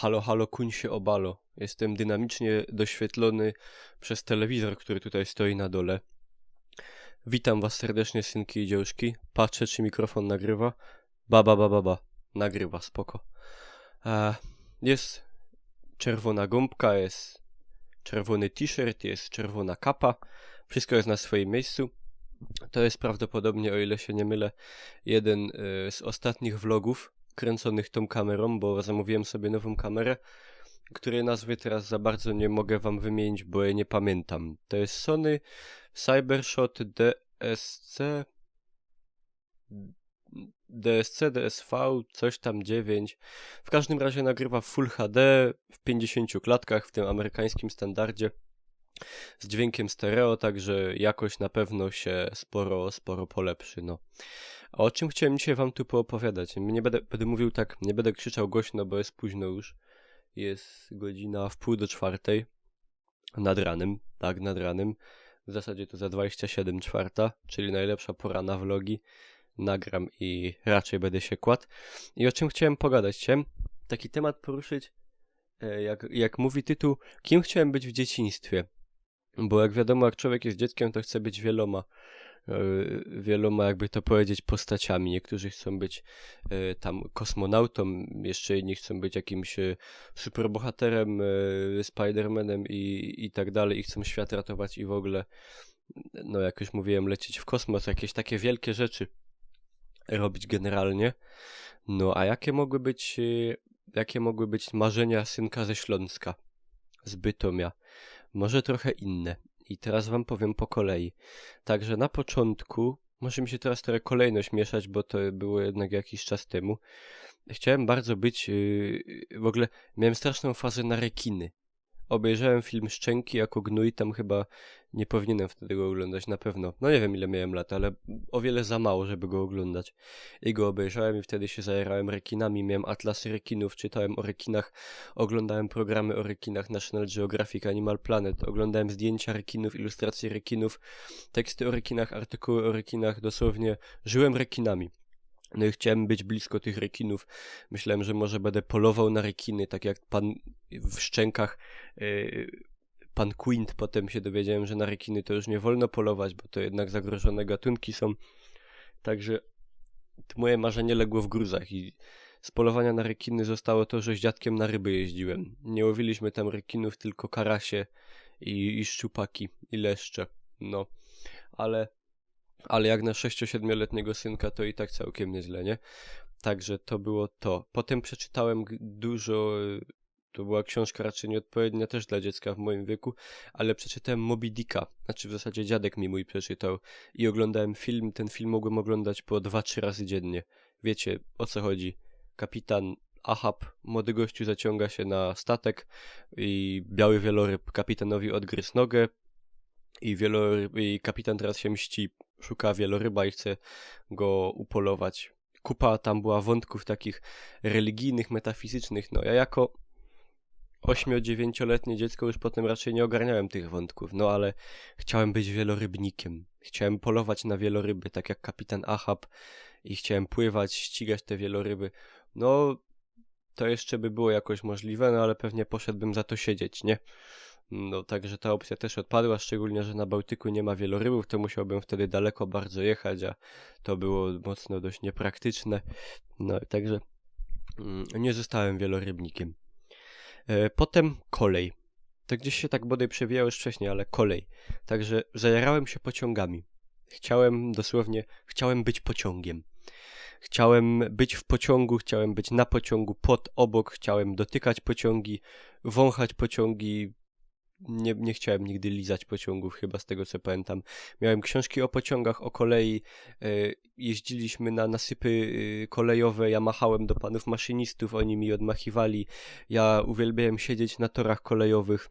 Halo, halo, kuń się obalo. Jestem dynamicznie doświetlony przez telewizor, który tutaj stoi na dole. Witam was serdecznie, synki i dziążki. Patrzę, czy mikrofon nagrywa. Ba. Nagrywa, spoko. Jest czerwona gąbka, jest czerwony t-shirt, jest czerwona kapa. Wszystko jest na swoim miejscu. To jest prawdopodobnie, o ile się nie mylę, jeden z ostatnich vlogów kręconych tą kamerą, bo zamówiłem sobie nową kamerę, której nazwy teraz za bardzo nie mogę wam wymienić, bo jej nie pamiętam. To jest Sony Cybershot DSV, coś tam 9. W każdym razie nagrywa w Full HD w 50 klatkach w tym amerykańskim standardzie z dźwiękiem stereo, także jakość na pewno się sporo polepszy, no. A o czym chciałem dzisiaj wam tu poopowiadać? Nie będę mówił tak, nie będę krzyczał głośno, bo jest późno już. Jest godzina 3:30 nad ranem, tak, nad ranem. W zasadzie to za 27:04, czyli najlepsza pora na vlogi. Nagram i raczej będę się kładł. I o czym chciałem pogadać? Chciałem taki temat poruszyć, jak mówi tytuł, kim chciałem być w dzieciństwie. Bo jak wiadomo, jak człowiek jest dzieckiem, to chce być wieloma, jakby to powiedzieć, postaciami. Niektórzy chcą być tam kosmonautą, jeszcze inni chcą być jakimś superbohaterem, Spidermanem i tak dalej, i chcą świat ratować i w ogóle, no jak już mówiłem, lecieć w kosmos, jakieś takie wielkie rzeczy robić generalnie. No a jakie mogły być marzenia synka ze Śląska, z Bytomia? Może trochę inne. I teraz wam powiem po kolei. Także na początku, może mi się teraz trochę kolejność mieszać, bo to było jednak jakiś czas temu. Chciałem bardzo być, w ogóle miałem straszną fazę na rekiny. Obejrzałem film Szczęki jako gnój, tam chyba nie powinienem wtedy go oglądać, na pewno. No nie wiem ile miałem lat, ale o wiele za mało, żeby go oglądać. I go obejrzałem i wtedy się zajarałem rekinami, miałem atlasy rekinów, czytałem o rekinach, oglądałem programy o rekinach, National Geographic, Animal Planet, oglądałem zdjęcia rekinów, ilustracje rekinów, teksty o rekinach, artykuły o rekinach, dosłownie żyłem rekinami. No i chciałem być blisko tych rekinów. Myślałem, że może będę polował na rekiny, tak jak pan w Szczękach, pan Quint. Potem się dowiedziałem, że na rekiny to już nie wolno polować, bo to jednak zagrożone gatunki są. Także to moje marzenie legło w gruzach i z polowania na rekiny zostało to, że z dziadkiem na ryby jeździłem. Nie łowiliśmy tam rekinów, tylko karasie i szczupaki i leszcze. No, ale jak na 6-7-letniego synka to i tak całkiem nieźle, nie? Także to było to. Potem przeczytałem dużo, to była książka raczej nieodpowiednia też dla dziecka w moim wieku, ale przeczytałem Moby Dicka, znaczy w zasadzie dziadek mi mój przeczytał i oglądałem film, ten film mogłem oglądać po 2-3 razy dziennie. Wiecie o co chodzi? Kapitan Ahab, młody gościu, zaciąga się na statek i biały wieloryb kapitanowi odgryzł nogę i kapitan teraz się mści, szuka wieloryba i chce go upolować. Kupa tam była wątków takich religijnych, metafizycznych. No ja jako 8-9-letnie dziecko już potem raczej nie ogarniałem tych wątków, no ale chciałem być wielorybnikiem. Chciałem polować na wieloryby, tak jak kapitan Ahab, i chciałem pływać, ścigać te wieloryby. No to jeszcze by było jakoś możliwe, no ale pewnie poszedłbym za to siedzieć, nie? No także ta opcja też odpadła, szczególnie, że na Bałtyku nie ma wielorybów, to musiałbym wtedy daleko bardzo jechać, a to było mocno dość niepraktyczne. No także nie zostałem wielorybnikiem. Potem kolej. To gdzieś się tak bodaj przewijało już wcześniej, ale kolej. Także zajarałem się pociągami. Chciałem być pociągiem. Chciałem być w pociągu, chciałem być na pociągu, obok, chciałem dotykać pociągi, wąchać pociągi. Nie chciałem nigdy lizać pociągów, chyba z tego co pamiętam. Miałem książki o pociągach, o kolei, jeździliśmy na nasypy kolejowe, ja machałem do panów maszynistów, oni mi odmachiwali. Ja uwielbiałem siedzieć na torach kolejowych.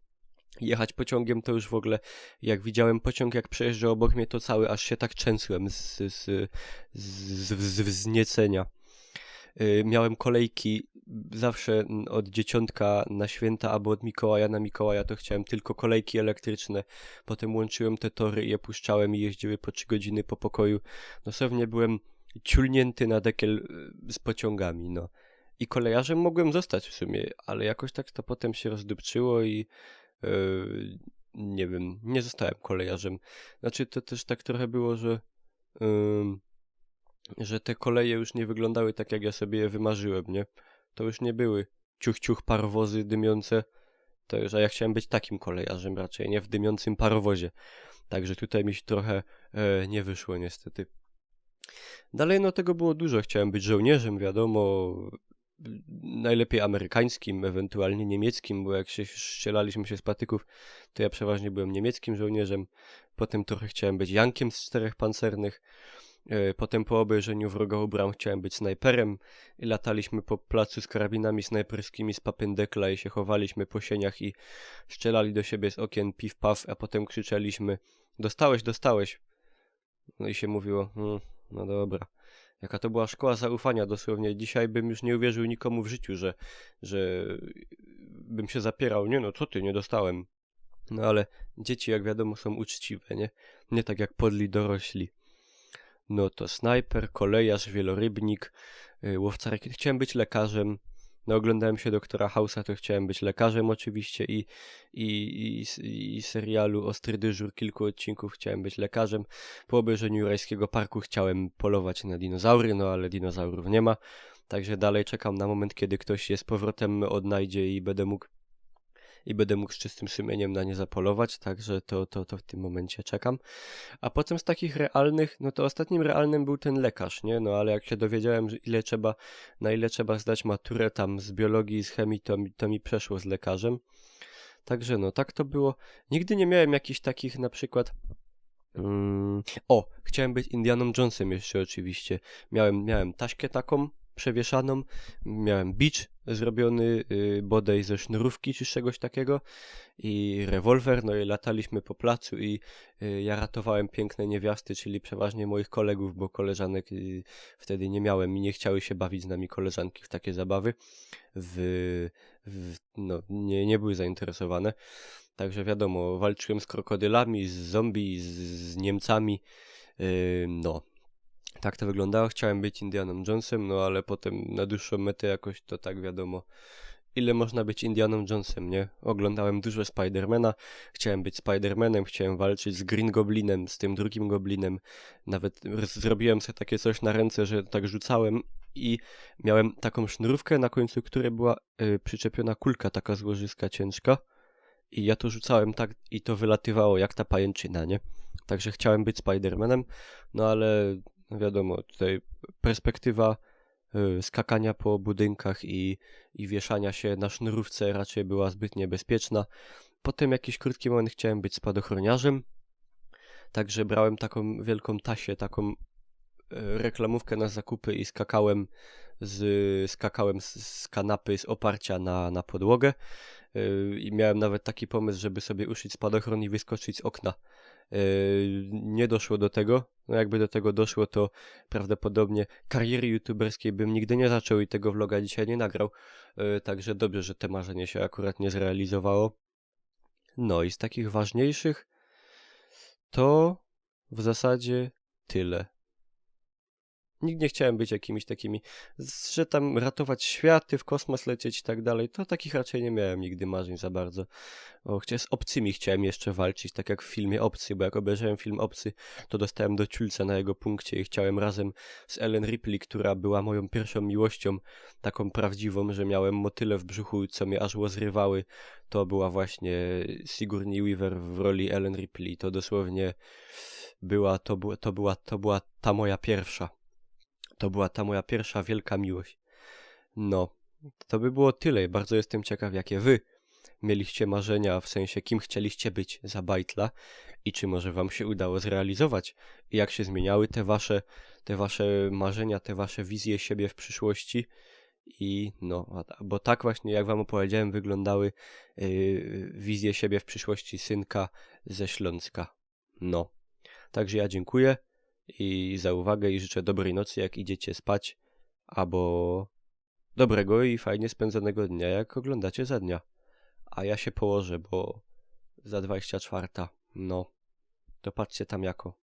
Jechać pociągiem to już w ogóle, jak widziałem pociąg, jak przejeżdżał obok mnie, to cały aż się tak trzęsłem z wzniecenia. Miałem kolejki zawsze od dzieciątka na święta albo od Mikołaja na Mikołaja, to chciałem tylko kolejki elektryczne. Potem łączyłem te tory i je puszczałem i jeździły po 3 godziny po pokoju. Dosłownie byłem ciulnięty na dekiel z pociągami, no. I kolejarzem mogłem zostać w sumie, ale jakoś tak to potem się rozdupczyło i nie wiem, nie zostałem kolejarzem. Znaczy to też tak trochę było, że te koleje już nie wyglądały tak, jak ja sobie je wymarzyłem, nie? To już nie były ciuch, parowozy dymiące, to już, a ja chciałem być takim kolejarzem raczej, nie w dymiącym parowozie. Także tutaj mi się trochę nie wyszło niestety. Dalej no tego było dużo, chciałem być żołnierzem, wiadomo, najlepiej amerykańskim, ewentualnie niemieckim, bo jak strzelaliśmy się z patyków, to ja przeważnie byłem niemieckim żołnierzem. Potem trochę chciałem być Jankiem z 4 pancernych. Potem po obejrzeniu Wroga u bram chciałem być snajperem i lataliśmy po placu z karabinami snajperskimi z papyndekla i się chowaliśmy po sieniach i strzelali do siebie z okien piw paw, a potem krzyczeliśmy dostałeś. No i się mówiło, no dobra. Jaka to była szkoła zaufania dosłownie. Dzisiaj bym już nie uwierzył nikomu w życiu, że bym się zapierał. Nie no, co ty, nie dostałem. No ale dzieci, jak wiadomo, są uczciwe, nie? Nie tak jak podli dorośli. No to snajper, kolejarz, wielorybnik, łowca rakiet. Chciałem być lekarzem. No oglądałem się Doktora House'a, to chciałem być lekarzem oczywiście i serialu Ostry Dyżur, kilku odcinków chciałem być lekarzem. Po obejrzeniu Jurajskiego Parku chciałem polować na dinozaury, no ale dinozaurów nie ma. Także dalej czekam na moment, kiedy ktoś je z powrotem odnajdzie i będę mógł z czystym sumieniem na nie zapolować, także to w tym momencie czekam. A potem z takich realnych, no to ostatnim realnym był ten lekarz, nie? No ale jak się dowiedziałem, że na ile trzeba zdać maturę tam z biologii, z chemii, to mi przeszło z lekarzem. Także no, tak to było. Nigdy nie miałem jakichś takich na przykład... chciałem być Indianą Jonesem jeszcze oczywiście. Miałem taśkę taką przewieszaną, miałem bicz zrobiony bodaj ze sznurówki czy z czegoś takiego i rewolwer, no i lataliśmy po placu i ja ratowałem piękne niewiasty, czyli przeważnie moich kolegów, bo koleżanek wtedy nie miałem i nie chciały się bawić z nami koleżanki w takie zabawy. No, nie były zainteresowane. Także wiadomo, walczyłem z krokodylami, z zombie, z Niemcami, no. Tak to wyglądało, chciałem być Indianą Jonesem, no ale potem na dłuższą metę jakoś to tak wiadomo, ile można być Indianą Jonesem, nie? Oglądałem dużo Spidermana, chciałem być Spidermanem, chciałem walczyć z Green Goblinem, z tym drugim Goblinem, nawet zrobiłem sobie takie coś na ręce, że tak rzucałem i miałem taką sznurówkę, na końcu której była przyczepiona kulka taka złożyska ciężka i ja to rzucałem tak i to wylatywało jak ta pajęczyna, nie? Także chciałem być Spidermanem, no ale no wiadomo, tutaj perspektywa skakania po budynkach i wieszania się na sznurówce raczej była zbyt niebezpieczna. Potem jakiś krótki moment chciałem być spadochroniarzem, także brałem taką wielką tasię, taką reklamówkę na zakupy i skakałem z kanapy, z oparcia na podłogę i miałem nawet taki pomysł, żeby sobie uszyć spadochron i wyskoczyć z okna. Nie doszło do tego. No jakby do tego doszło, to prawdopodobnie kariery youtuberskiej bym nigdy nie zaczął i tego vloga dzisiaj nie nagrał. Także dobrze, że te marzenie się akurat nie zrealizowało. No i z takich ważniejszych to w zasadzie tyle. Nigdy nie chciałem być jakimiś takimi, że tam ratować światy, w kosmos lecieć i tak dalej. To takich raczej nie miałem nigdy marzeń za bardzo. Z obcymi chciałem jeszcze walczyć, tak jak w filmie Obcy, bo jak obejrzałem film Obcy, to dostałem do ciulca na jego punkcie i chciałem razem z Ellen Ripley, która była moją pierwszą miłością, taką prawdziwą, że miałem motyle w brzuchu, co mnie aż łozrywały. To była właśnie Sigourney Weaver w roli Ellen Ripley. To dosłownie była ta moja pierwsza. To była ta moja pierwsza wielka miłość. No, to by było tyle. Bardzo jestem ciekaw, jakie wy mieliście marzenia, w sensie kim chcieliście być za bajtla i czy może wam się udało zrealizować i jak się zmieniały te wasze marzenia, te wasze wizje siebie w przyszłości i no, bo tak właśnie jak wam opowiedziałem wyglądały wizje siebie w przyszłości synka ze Śląska. No, także ja dziękuję i za uwagę i życzę dobrej nocy jak idziecie spać, albo dobrego i fajnie spędzonego dnia jak oglądacie za dnia. A ja się położę, bo za 24. No, to patrzcie tam jako.